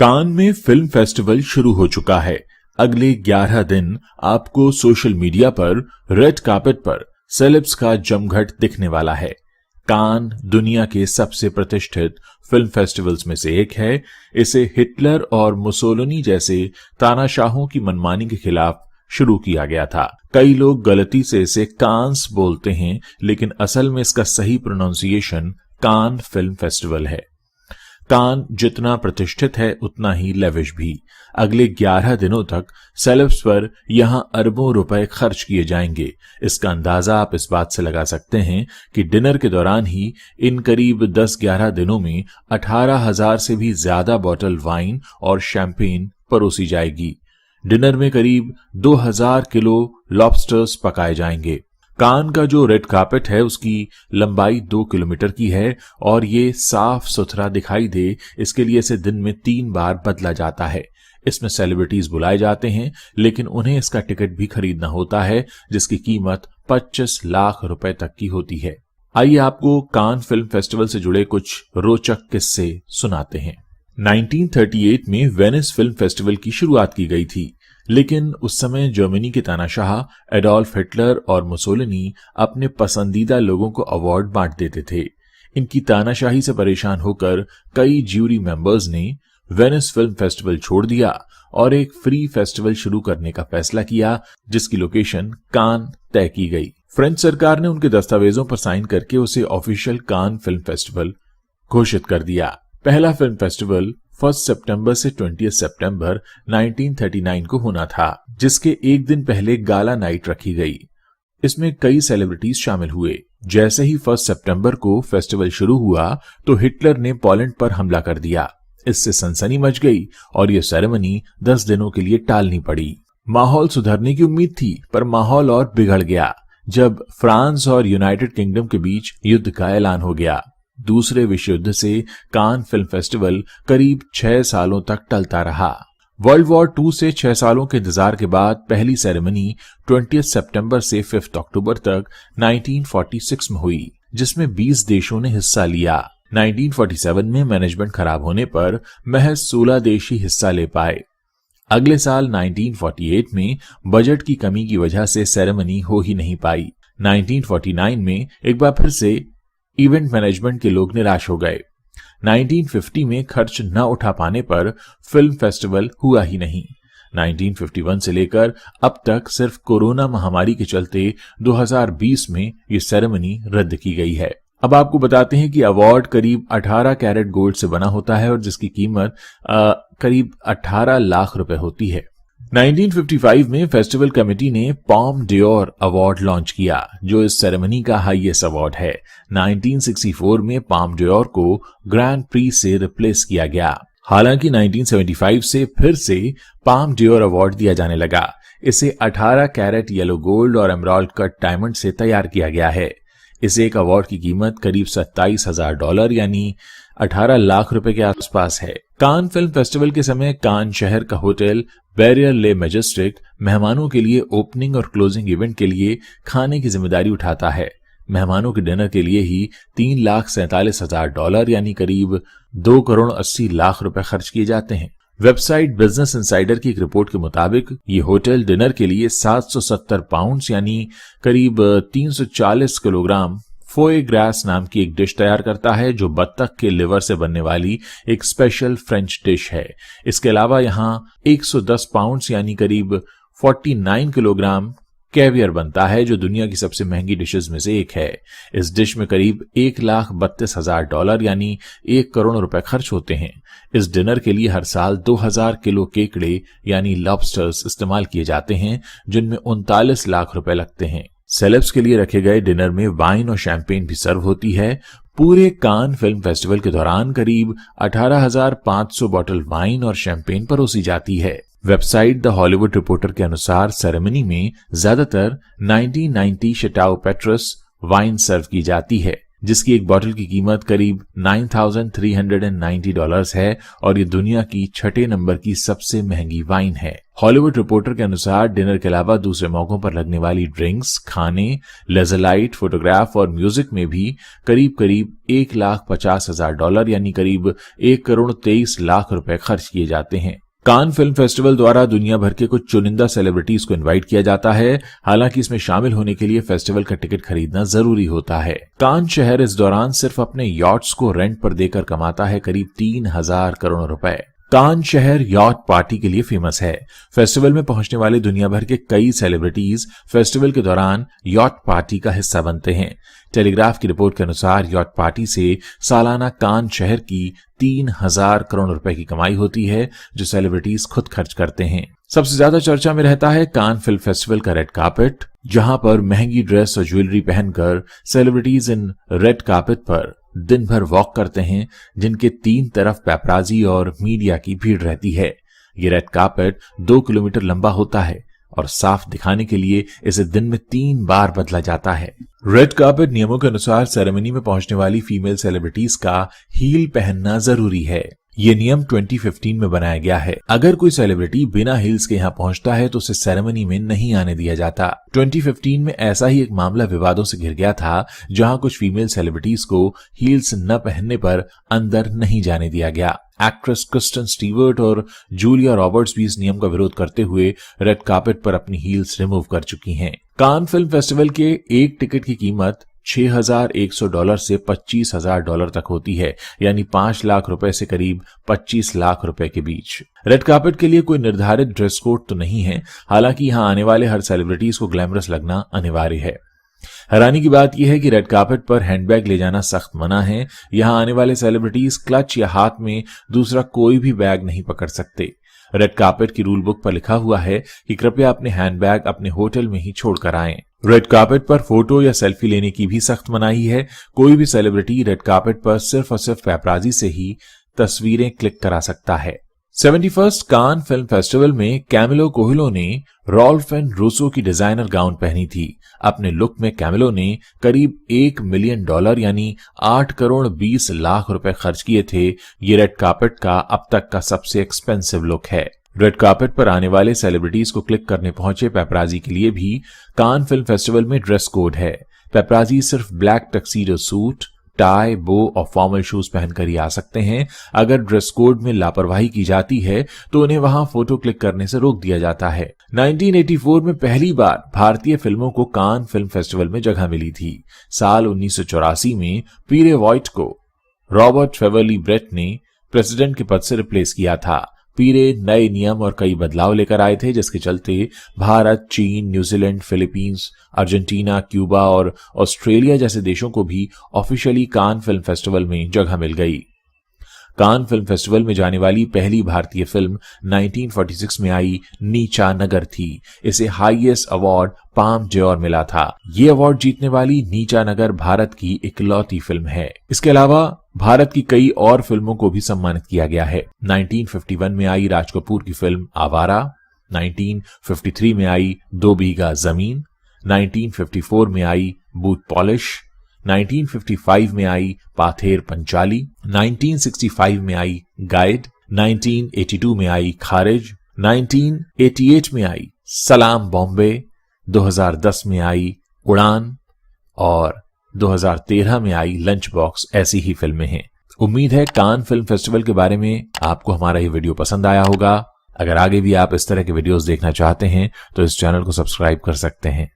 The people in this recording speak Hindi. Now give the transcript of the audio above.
कान में फिल्म फेस्टिवल शुरू हो चुका है। अगले 11 दिन आपको सोशल मीडिया पर रेड कार्पेट पर सेलेब्स का जमघट दिखने वाला है। कान दुनिया के सबसे प्रतिष्ठित फिल्म फेस्टिवल्स में से एक है। इसे हिटलर और मुसोलिनी जैसे तानाशाहों की मनमानी के खिलाफ शुरू किया गया था। कई लोग गलती से इसे कांस बोलते हैं, लेकिन असल में इसका सही प्रोनाउंसिएशन कान फिल्म फेस्टिवल है। कान जितना प्रतिष्ठित है उतना ही लेविश भी। अगले 11 दिनों तक सेलेब्स पर यहां अरबों रुपए खर्च किए जाएंगे। इसका अंदाजा आप इस बात से लगा सकते हैं कि डिनर के दौरान ही इन करीब 10-11 दिनों में 18,000 से भी ज्यादा बोतल वाइन और शैंपेन परोसी जाएगी। डिनर में करीब 2,000 किलो लॉबस्टर्स पकाए जाएंगे। कान का जो रेड कार्पेट है उसकी लंबाई 2 किलोमीटर की है और ये साफ सुथरा दिखाई दे इसके लिए इसे दिन में 3 बार बदला जाता है। इसमें सेलिब्रिटीज बुलाए जाते हैं, लेकिन उन्हें इसका टिकट भी खरीदना होता है, जिसकी कीमत 25 लाख रुपए तक की होती है। आइए आपको कान फिल्म फेस्टिवल से जुड़े कुछ रोचक किस्से सुनाते हैं। 1938 में वेनिस फिल्म फेस्टिवल की शुरुआत की गई थी, लेकिन उस समय जर्मनी के तानाशाह एडोल्फ हिटलर और मुसोलिनी अपने पसंदीदा लोगों को अवार्ड बांट देते थे। इनकी तानाशाही से परेशान होकर कई ज्यूरी मेंबर्स ने वेनिस फिल्म फेस्टिवल छोड़ दिया और एक फ्री फेस्टिवल शुरू करने का फैसला किया, जिसकी लोकेशन कान तय की गई। फ्रेंच सरकार ने उनके दस्तावेजों पर साइन करके उसे ऑफिशियल कान फिल्म फेस्टिवल घोषित कर दिया। पहला फिल्म फेस्टिवल 1 सितंबर से 20 सितंबर 1939 को होना था, जिसके एक दिन पहले गाला नाइट रखी गई। इसमें कई सेलिब्रिटीज शामिल हुए। जैसे ही 1 सितंबर को फेस्टिवल शुरू हुआ तो हिटलर ने पोलैंड पर हमला कर दिया। इससे सनसनी मच गई और यह सेरेमनी 10 दिनों के लिए टालनी पड़ी। माहौल सुधरने की उम्मीद थी, पर माहौल और बिगड़ गया जब फ्रांस और यूनाइटेड किंगडम के बीच युद्ध का ऐलान हो गया। दूसरे विश्व युद्ध से कान फिल्म फेस्टिवल करीब 6 सालों तक टलता रहा। वर्ल्ड वॉर 2 से 6 सालों के इंतजार के बाद पहली सेरेमनी 20 सितंबर से 5 अक्टूबर तक 1946 में हुई, जिसमें 20 देशों ने हिस्सा लिया। 1947 में मैनेजमेंट खराब होने पर महज 16 देश ही हिस्सा ले पाए। अगले साल 1948 में बजट की कमी की वजह से सेरेमनी हो ही नहीं पाई। 1949 में एक बार फिर से इवेंट मैनेजमेंट के लोग निराश हो गए। 1950 में खर्च न उठा पाने पर फिल्म फेस्टिवल हुआ ही नहीं। 1951 से लेकर अब तक सिर्फ कोरोना महामारी के चलते 2020 में ये सेरेमनी रद्द की गई है। अब आपको बताते हैं कि अवार्ड करीब 18 कैरेट गोल्ड से बना होता है और जिसकी कीमत करीब 18 लाख रुपए होती है। 1955 में फेस्टिवल कमेटी ने पॉम डियोर अवार्ड लॉन्च किया, जो इस सेरेमनी का हाईएस्ट अवार्ड है। 1964 में पॉम डियोर को ग्रैंड प्री से रिप्लेस किया गया। हालांकि 1975 से फिर से पॉम डियोर अवार्ड दिया जाने लगा। इसे 18 कैरेट येलो गोल्ड और एमराल्ड कट डायमंड से तैयार किया गया है। इस एक अवार्ड की कीमत करीब $27,000 यानी 18 लाख रुपए के आसपास है। कान फिल्म फेस्टिवल के समय कान शहर का होटल बैरियर ले मैजेस्टिक मेहमानों के लिए ओपनिंग और क्लोजिंग इवेंट के लिए खाने की जिम्मेदारी उठाता है। मेहमानों के डिनर के लिए ही $3,47,000 यानी करीब 2,80 लाख रुपए खर्च किए जाते हैं। वेबसाइट बिजनेस इनसाइडर की एक रिपोर्ट के मुताबिक ये होटल डिनर के लिए 770 पाउंड यानी करीब 340 किलोग्राम फोए ग्रास नाम की एक डिश तैयार करता है, जो बत्तख के लिवर से बनने वाली एक स्पेशल फ्रेंच डिश है। इसके अलावा यहाँ 110 पाउंड यानी करीब 49 किलोग्राम कैवियर बनता है, जो दुनिया की सबसे महंगी डिशेस में से एक है। इस डिश में करीब $1,32,000 यानी 1 करोड़ रुपए खर्च होते हैं। इस डिनर के लिए हर साल 2000 किलो केकड़े यानी लॉबस्टर्स इस्तेमाल किए जाते हैं, जिनमें 39 लाख रुपए लगते हैं। सेलेब्स के लिए रखे गए डिनर में वाइन और शैंपेन भी सर्व होती है। पूरे कान फिल्म फेस्टिवल के दौरान करीब 18,500 बोतल वाइन और शैंपेन परोसी जाती है। वेबसाइट द हॉलीवुड रिपोर्टर के अनुसार सेरेमनी में ज्यादातर 1990 शटाओ पेट्रस वाइन सर्व की जाती है। जिसकी एक बोतल की कीमत करीब $9,390 है और ये दुनिया की 6 नंबर की सबसे महंगी वाइन है। हॉलीवुड रिपोर्टर के अनुसार डिनर के अलावा दूसरे मौकों पर लगने वाली ड्रिंक्स, खाने, लेजर लाइट, फोटोग्राफ और म्यूजिक में भी करीब करीब $1,50,000 यानी करीब 1,23,00,000 रुपए खर्च किए जाते हैं। कान फिल्म फेस्टिवल द्वारा दुनिया भर के कुछ चुनिंदा सेलिब्रिटीज को इनवाइट किया जाता है। हालांकि इसमें शामिल होने के लिए फेस्टिवल का टिकट खरीदना जरूरी होता है। कान शहर इस दौरान सिर्फ अपने यॉट्स को रेंट पर देकर कमाता है करीब 3,000 करोड़ रुपए। कान शहर यॉट पार्टी के लिए फेमस है। फेस्टिवल में पहुंचने वाले दुनिया भर के कई सेलिब्रिटीज फेस्टिवल के दौरान यॉट पार्टी का हिस्सा बनते हैं। टेलीग्राफ की रिपोर्ट के अनुसार यॉट पार्टी से सालाना कान शहर की 3,000 करोड़ रुपए की कमाई होती है, जो सेलिब्रिटीज खुद खर्च करते हैं। सबसे ज्यादा चर्चा में रहता है कान फिल्म फेस्टिवल का रेड कार्पेट, जहां पर महंगी ड्रेस और ज्वेलरी पहनकर सेलिब्रिटीज इन रेड कार्पेट पर दिन भर वॉक करते हैं, जिनके 3 तरफ पेपराजी और मीडिया की भीड़ रहती है। ये रेड कार्पेट 2 किलोमीटर लंबा होता है और साफ दिखाने के लिए इसे दिन में 3 बार बदला जाता है। रेड कार्पेट नियमों के अनुसार सेरेमनी में पहुंचने वाली फीमेल सेलिब्रिटीज का हील पहनना जरूरी है। ये नियम 2015 में बनाया गया है। अगर कोई सेलिब्रिटी बिना हील्स के यहाँ पहुंचता है तो उसे सेरेमनी में नहीं आने दिया जाता। 2015 में ऐसा ही एक मामला विवादों से घिर गया था, जहां कुछ फीमेल सेलिब्रिटीज को हील्स न पहनने पर अंदर नहीं जाने दिया गया। एक्ट्रेस क्रिस्टन स्टीवर्ट और जूलिया रॉबर्ट्स भी इस नियम का विरोध करते हुए रेड कार्पेट पर अपनी हील्स रिमूव कर चुकी हैं। कान फिल्म फेस्टिवल के एक टिकट की कीमत $6,100 से $25,000 तक होती है, यानी 5 लाख रुपए से करीब 25 लाख रुपए के बीच। रेड कार्पेट के लिए कोई निर्धारित ड्रेस कोड तो नहीं है, हालांकि यहां आने वाले हर सेलिब्रिटीज को ग्लैमरस लगना अनिवार्य है। हैरानी की बात यह है कि रेड कार्पेट पर हैंडबैग ले जाना सख्त मना है। यहां आने वाले सेलिब्रिटीज क्लच या हाथ में दूसरा कोई भी बैग नहीं पकड़ सकते। रेड कार्पेट की रूल बुक पर लिखा हुआ है कि कृपया अपने हैंडबैग अपने होटल में ही छोड़कर आएं। रेड कार्पेट पर फोटो या सेल्फी लेने की भी सख्त मनाही है। कोई भी सेलिब्रिटी रेड कार्पेट पर सिर्फ और सिर्फ पेपराजी से ही तस्वीरें क्लिक करा सकता है। 71st कान फिल्म फेस्टिवल में कैमिलो कोहिलो ने रॉल्फ एंड रूसो की डिजाइनर गाउन पहनी थी। अपने लुक में कैमिलो ने करीब $1 मिलियन यानी 8 करोड़ 20 लाख रुपए खर्च किए थे। ये रेड कार्पेट का अब तक का सबसे एक्सपेंसिव लुक है। रेड कार्पेट पर आने वाले सेलिब्रिटीज को क्लिक करने पहुंचे पेपराजी के लिए भी कान फिल्म फेस्टिवल में ड्रेस कोड है। पेपराजी सिर्फ ब्लैक टक्सीडो सूट, टाई, बो और फॉर्मल शूज पहनकर ही आ सकते हैं। अगर ड्रेस कोड में लापरवाही की जाती है तो उन्हें वहां फोटो क्लिक करने से रोक दिया जाता है। 1984 में पहली बार भारतीय फिल्मों को कान फिल्म फेस्टिवल में जगह मिली थी। साल 1984 में पीरे वॉइट को रॉबर्ट फेवरली ब्रेट ने प्रेसिडेंट के पद से रिप्लेस किया था। पीरे नए नियम और कई बदलाव लेकर आए थे, जिसके चलते भारत, चीन, न्यूजीलैंड, फिलीपींस, अर्जेंटीना, क्यूबा और ऑस्ट्रेलिया जैसे देशों को भी ऑफिशियली कान फिल्म फेस्टिवल में जगह मिल गई। कान फिल्म फेस्टिवल में जाने वाली पहली भारतीय फिल्म 1946 में आई नीचा नगर थी। इसे हाईएस्ट अवार्ड पाम डॉर मिला था। ये अवार्ड जीतने वाली नीचा नगर भारत की इकलौती फिल्म है। इसके अलावा भारत की कई और फिल्मों को भी सम्मानित किया गया है। 1951 में आई राज कपूर की फिल्म आवारा, 1953 में आई 2 बीघा जमीन, 1954 में आई बूट पॉलिश, 1955 में आई पाथेर पंचाली, 1965 में आई गाइड, 1982 में आई खारिज, 1988 में आई सलाम बॉम्बे, 2010 में आई उड़ान और 2013 में आई लंच बॉक्स। ऐसी ही फिल्में हैं। उम्मीद है कान फिल्म फेस्टिवल के बारे में आपको हमारा ये वीडियो पसंद आया होगा। अगर आगे भी आप इस तरह के वीडियोस देखना चाहते हैं तो इस चैनल को सब्सक्राइब कर सकते हैं।